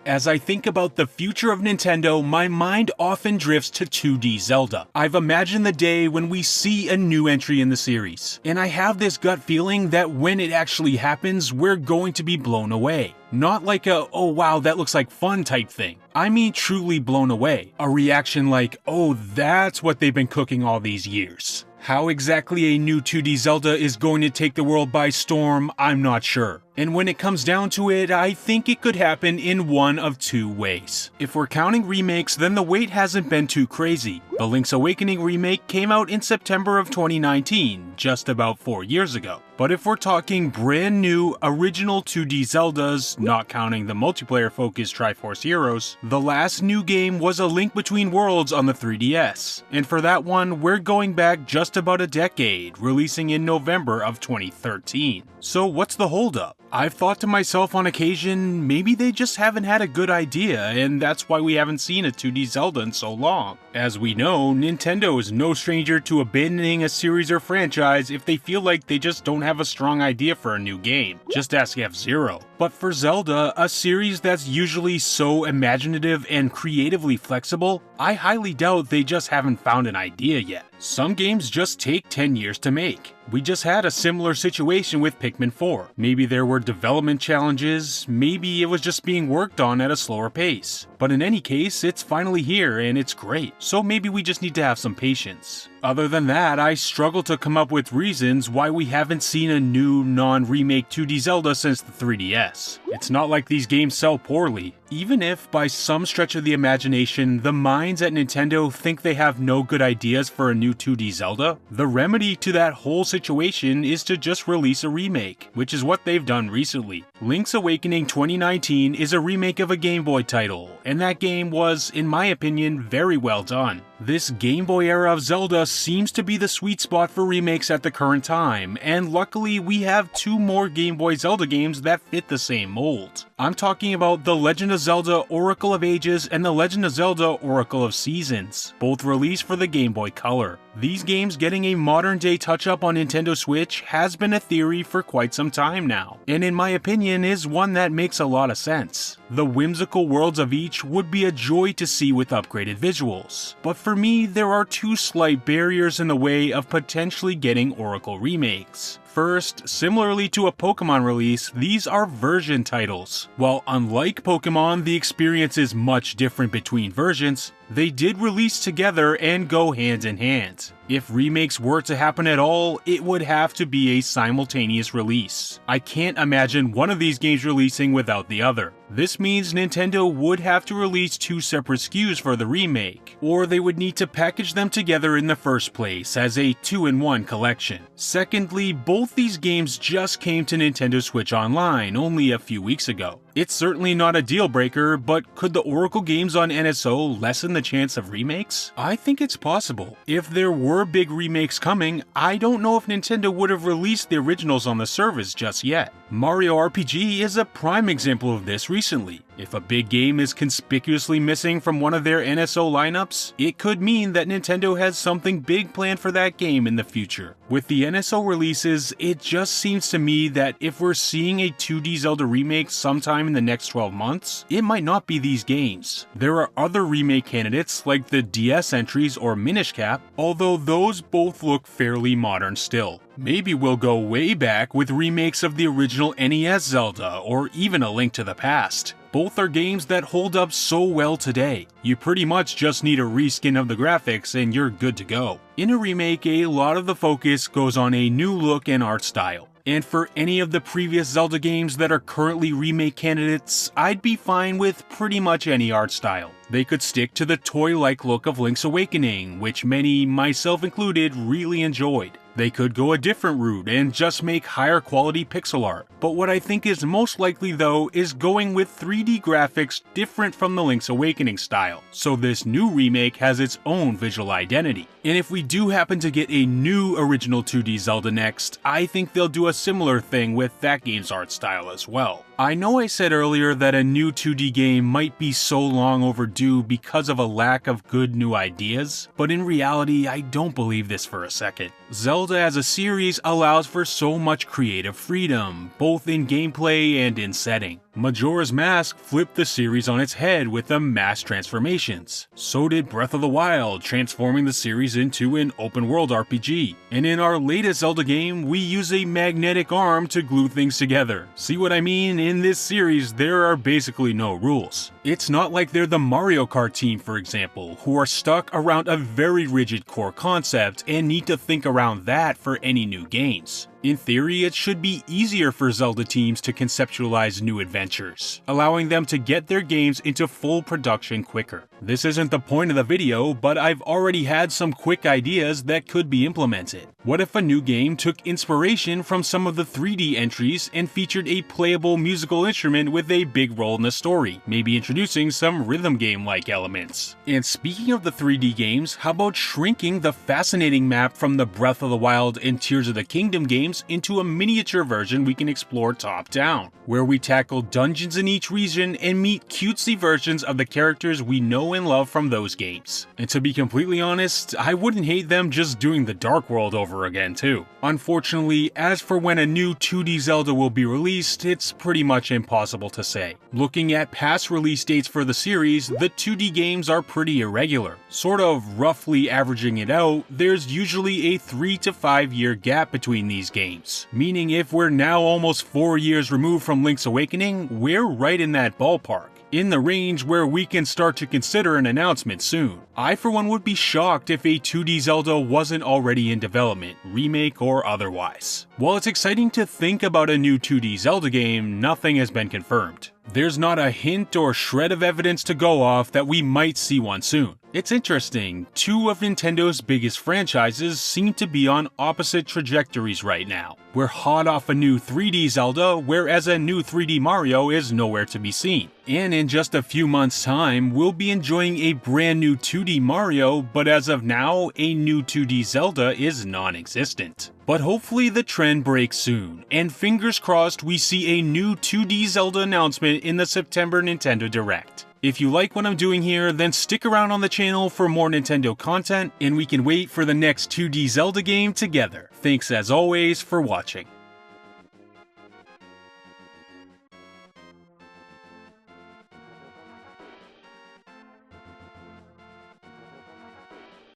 As I think about the future of Nintendo, my mind often drifts to 2D Zelda. I've imagined the day when we see a new entry in the series, and I have this gut feeling that when it actually happens, we're going to be blown away. Not like a, oh wow, that looks like fun type thing. I mean truly blown away. A reaction like, oh, that's what they've been cooking all these years. How exactly a new 2D Zelda is going to take the world by storm, I'm not sure. And when it comes down to it, I think it could happen in one of two ways. If we're counting remakes, then the wait hasn't been too crazy. The Link's Awakening remake came out in September of 2019, just about 4 years ago. But if we're talking brand new, original 2D Zeldas, not counting the multiplayer-focused Triforce Heroes, the last new game was A Link Between Worlds on the 3DS. And for that one, we're going back just about a decade, releasing in November of 2013. So what's the holdup? I've thought to myself on occasion, maybe they just haven't had a good idea, and that's why we haven't seen a 2D Zelda in so long. As we know, Nintendo is no stranger to abandoning a series or franchise if they feel like they just don't have a strong idea for a new game. Just ask F-Zero. But for Zelda, a series that's usually so imaginative and creatively flexible, I highly doubt they just haven't found an idea yet. Some games just take 10 years to make. We just had a similar situation with Pikmin 4. Maybe there were development challenges, maybe it was just being worked on at a slower pace. But in any case, it's finally here and it's great, so maybe we just need to have some patience. Other than that, I struggle to come up with reasons why we haven't seen a new, non-remake 2D Zelda since the 3DS. It's not like these games sell poorly. Even if, by some stretch of the imagination, the minds at Nintendo think they have no good ideas for a new 2D Zelda, the remedy to that whole situation is to just release a remake, which is what they've done recently. Link's Awakening 2019 is a remake of a Game Boy title, and that game was, in my opinion, very well done. This Game Boy era of Zelda seems to be the sweet spot for remakes at the current time, and luckily we have 2 more Game Boy Zelda games that fit the same mold. I'm talking about The Legend of Zelda Oracle of Ages and The Legend of Zelda Oracle of Seasons, both released for the Game Boy Color. These games getting a modern day touch-up on Nintendo Switch has been a theory for quite some time now, and in my opinion is one that makes a lot of sense. The whimsical worlds of each would be a joy to see with upgraded visuals, but for me there are 2 slight barriers in the way of potentially getting Oracle remakes. First, similarly to a Pokemon release, these are version titles. While unlike Pokemon, the experience is much different between versions, they did release together and go hand in hand. If remakes were to happen at all, it would have to be a simultaneous release. I can't imagine one of these games releasing without the other. This means Nintendo would have to release 2 separate SKUs for the remake, or they would need to package them together in the first place as a 2-in-1 collection. Secondly, both these games just came to Nintendo Switch Online only a few weeks ago. It's certainly not a deal breaker, but could the Oracle games on NSO lessen the chance of remakes? I think it's possible. If there were big remakes coming, I don't know if Nintendo would have released the originals on the service just yet. Mario RPG is a prime example of this recently. If a big game is conspicuously missing from one of their NSO lineups, it could mean that Nintendo has something big planned for that game in the future. With the NSO releases, it just seems to me that if we're seeing a 2D Zelda remake sometime in the next 12 months, it might not be these games. There are other remake candidates like the DS entries or Minish Cap, although those both look fairly modern still. Maybe we'll go way back with remakes of the original NES Zelda or even A Link to the Past. Both are games that hold up so well today. You pretty much just need a reskin of the graphics and you're good to go. In a remake, a lot of the focus goes on a new look and art style. And for any of the previous Zelda games that are currently remake candidates, I'd be fine with pretty much any art style. They could stick to the toy-like look of Link's Awakening, which many, myself included, really enjoyed. They could go a different route and just make higher quality pixel art. But what I think is most likely though is going with 3D graphics different from the Link's Awakening style, so this new remake has its own visual identity. And if we do happen to get a new original 2D Zelda next, I think they'll do a similar thing with that game's art style as well. I know I said earlier that a new 2D game might be so long overdue because of a lack of good new ideas, but in reality I don't believe this for a second. Zelda as a series allows for so much creative freedom, both in gameplay and in setting. Majora's Mask flipped the series on its head with the mass transformations. So did Breath of the Wild, transforming the series into an open-world RPG. And in our latest Zelda game, we use a magnetic arm to glue things together. See what I mean? In this series, there are basically no rules. It's not like they're the Mario Kart team, for example, who are stuck around a very rigid core concept and need to think around that for any new games. In theory, it should be easier for Zelda teams to conceptualize new adventures, allowing them to get their games into full production quicker. This isn't the point of the video, but I've already had some quick ideas that could be implemented. What if a new game took inspiration from some of the 3D entries and featured a playable musical instrument with a big role in the story, maybe introducing some rhythm game-like elements? And speaking of the 3D games, how about shrinking the fascinating map from the Breath of the Wild and Tears of the Kingdom games into a miniature version we can explore top-down, where we tackle dungeons in each region and meet cutesy versions of the characters we know and love from those games. And to be completely honest, I wouldn't hate them just doing the Dark World over again too. Unfortunately, as for when a new 2D Zelda will be released, it's pretty much impossible to say. Looking at past release dates for the series, the 2D games are pretty irregular. Sort of roughly averaging it out, there's usually a 3 to 5 year gap between these games. Meaning if we're now almost 4 years removed from Link's Awakening, we're right in that ballpark. In the range where we can start to consider an announcement soon. I for one would be shocked if a 2D Zelda wasn't already in development, remake or otherwise. While it's exciting to think about a new 2D Zelda game, nothing has been confirmed. There's not a hint or shred of evidence to go off that we might see one soon. It's interesting, two of Nintendo's biggest franchises seem to be on opposite trajectories right now. We're hot off a new 3D Zelda, whereas a new 3D Mario is nowhere to be seen. And in just a few months' time, we'll be enjoying a brand new 2D Mario, but as of now, a new 2D Zelda is non-existent. But hopefully the trend breaks soon, and fingers crossed we see a new 2D Zelda announcement in the September Nintendo Direct. If you like what I'm doing here, then stick around on the channel for more Nintendo content, and we can wait for the next 2D Zelda game together. Thanks as always for watching.